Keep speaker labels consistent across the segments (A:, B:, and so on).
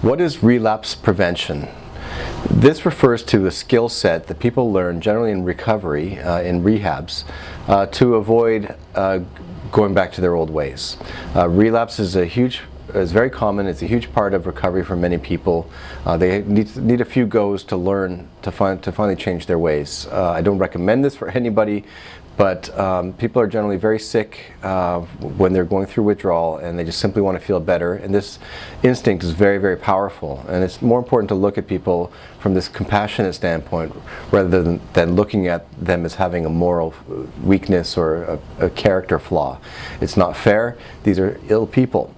A: What is relapse prevention? This refers to a skill set that people learn generally in recovery, in rehabs, to avoid going back to their old ways. Relapse is very common. It's a huge part of recovery for many people. They need a few goes to learn to finally change their ways. I don't recommend this for anybody, but people are generally very sick when they're going through withdrawal, and they just simply want to feel better. And this instinct is very, very powerful. And it's more important to look at people from this compassionate standpoint rather than looking at them as having a moral weakness or a character flaw. It's not fair. These are ill people.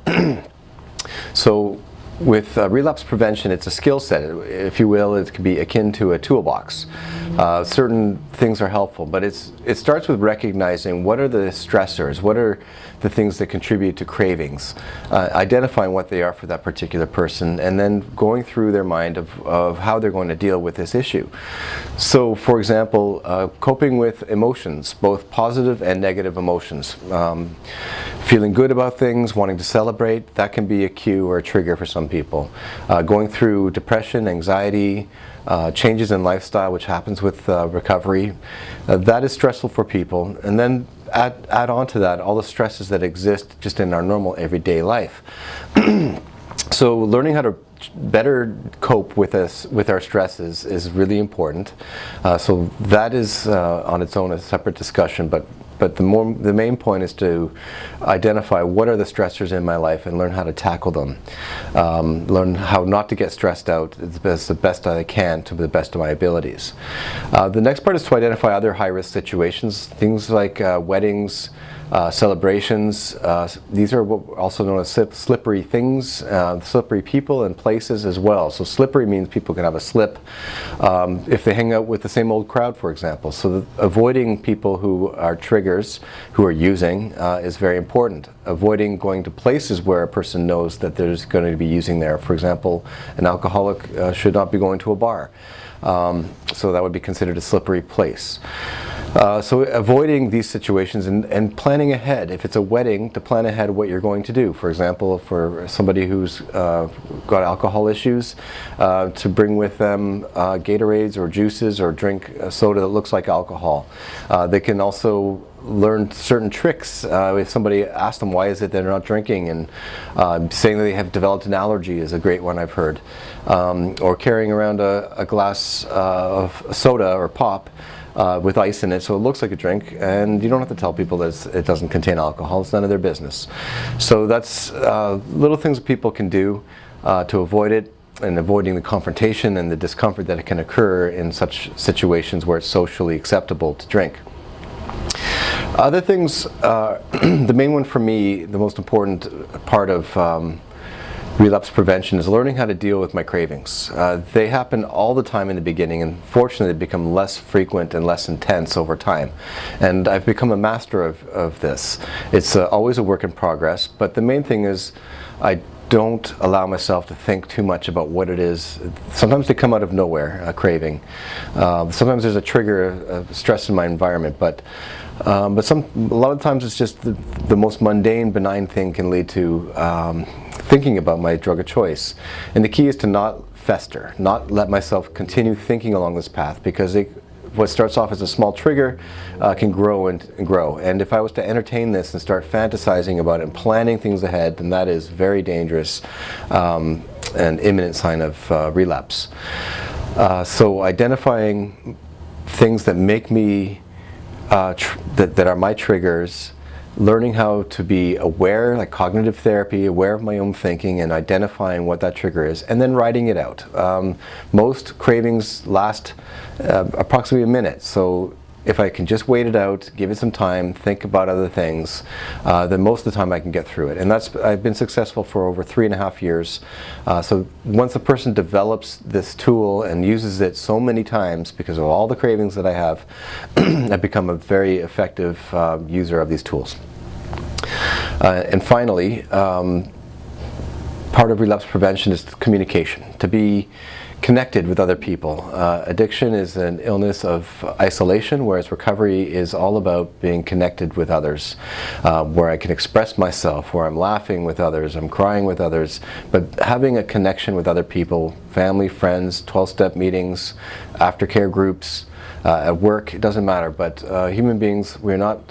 A: So with relapse prevention, it's a skill set, if you will. It can be akin to a toolbox. Certain things are helpful, but it starts with recognizing what are the stressors, what are the things that contribute to cravings, identifying what they are for that particular person, and then going through their mind of how they're going to deal with this issue. So, for example, coping with emotions, both positive and negative emotions. Feeling good about things, wanting to celebrate, that can be a cue or a trigger for some people. Going through depression, anxiety, changes in lifestyle, which happens with recovery, that is stressful for people. And then add on to that all the stresses that exist just in our normal everyday life. So learning how to better cope with our stresses is really important. So that is on its own a separate discussion, but the main point is to identify what are the stressors in my life and learn how to tackle them. Learn how not to get stressed out as the best I can to the best of my abilities. The next part is to identify other high-risk situations, things like weddings, celebrations. These are what are also known as slippery things, slippery people and places as well. So slippery means people can have a slip if they hang out with the same old crowd, for example. So avoiding people who are triggers, who are using, is very important. Avoiding going to places where a person knows that there's going to be using there. For example, an alcoholic should not be going to a bar. So that would be considered a slippery place. So avoiding these situations and planning ahead. If it's a wedding, to plan ahead what you're going to do. For example, for somebody who's got alcohol issues, to bring with them Gatorades or juices or drink a soda that looks like alcohol. They can also learn certain tricks. If somebody asks them why is it they're not drinking, and saying that they have developed an allergy is a great one I've heard. Or carrying around a glass of soda or pop with ice in it, so it looks like a drink, and you don't have to tell people that it doesn't contain alcohol. It's none of their business. So that's little things that people can do to avoid it, and avoiding the confrontation and the discomfort that can occur in such situations where it's socially acceptable to drink. Other things, the main one for me, the most important part of relapse prevention is learning how to deal with my cravings. They happen all the time in the beginning, and fortunately they become less frequent and less intense over time. And I've become a master of this. It's always a work in progress, but the main thing is I don't allow myself to think too much about what it is. Sometimes they come out of nowhere, a craving. Sometimes there's a trigger, of stress in my environment, but a lot of times it's just the most mundane, benign thing can lead to thinking about my drug of choice. And the key is to not fester, not let myself continue thinking along this path, because what starts off as a small trigger can grow and grow. And if I was to entertain this and start fantasizing about it and planning things ahead, then that is very dangerous and imminent sign of relapse. So identifying things that make me that are my triggers, learning how to be aware, like cognitive therapy, aware of my own thinking and identifying what that trigger is, and then writing it out. Most cravings last approximately a minute, so if I can just wait it out, give it some time, think about other things, then most of the time I can get through it. And I've been successful for over 3.5 years. So once a person develops this tool and uses it so many times because of all the cravings that I have, I've become a very effective user of these tools. And finally, part of relapse prevention is communication. To be connected with other people. Addiction is an illness of isolation, whereas recovery is all about being connected with others, where I can express myself, where I'm laughing with others, I'm crying with others, but having a connection with other people, family, friends, 12-step meetings, aftercare groups, at work, it doesn't matter, but human beings, we're not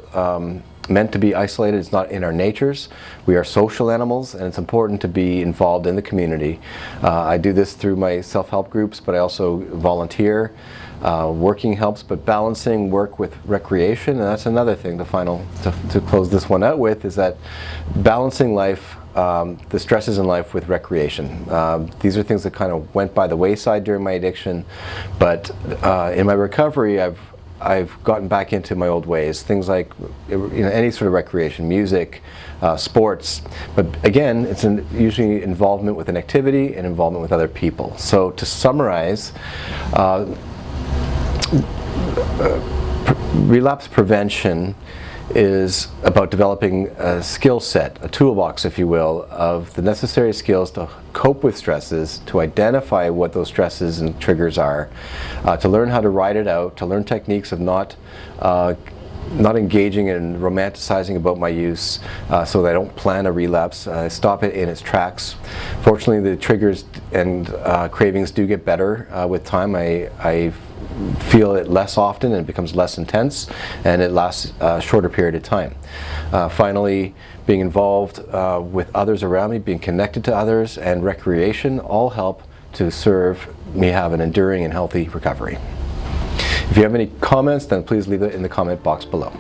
A: meant to be isolated. It's not in our natures. We are social animals, and it's important to be involved in the community. I do this through my self-help groups, but I also volunteer. Working helps, but balancing work with recreation, and that's another thing. To close this one out with is that balancing life, the stresses in life with recreation. These are things that kind of went by the wayside during my addiction, but in my recovery, I've gotten back into my old ways. Things like any sort of recreation, music, sports. But again, it's usually involvement with an activity and involvement with other people. So to summarize, relapse prevention is about developing a skill set, a toolbox, if you will, of the necessary skills to cope with stresses, to identify what those stresses and triggers are, to learn how to ride it out, to learn techniques of not engaging in romanticizing about my use, so that I don't plan a relapse, stop it in its tracks. Fortunately, the triggers and cravings do get better with time. I feel it less often, and it becomes less intense, and it lasts a shorter period of time. Finally, being involved with others around me, being connected to others, and recreation all help to serve me have an enduring and healthy recovery. If you have any comments, then please leave it in the comment box below.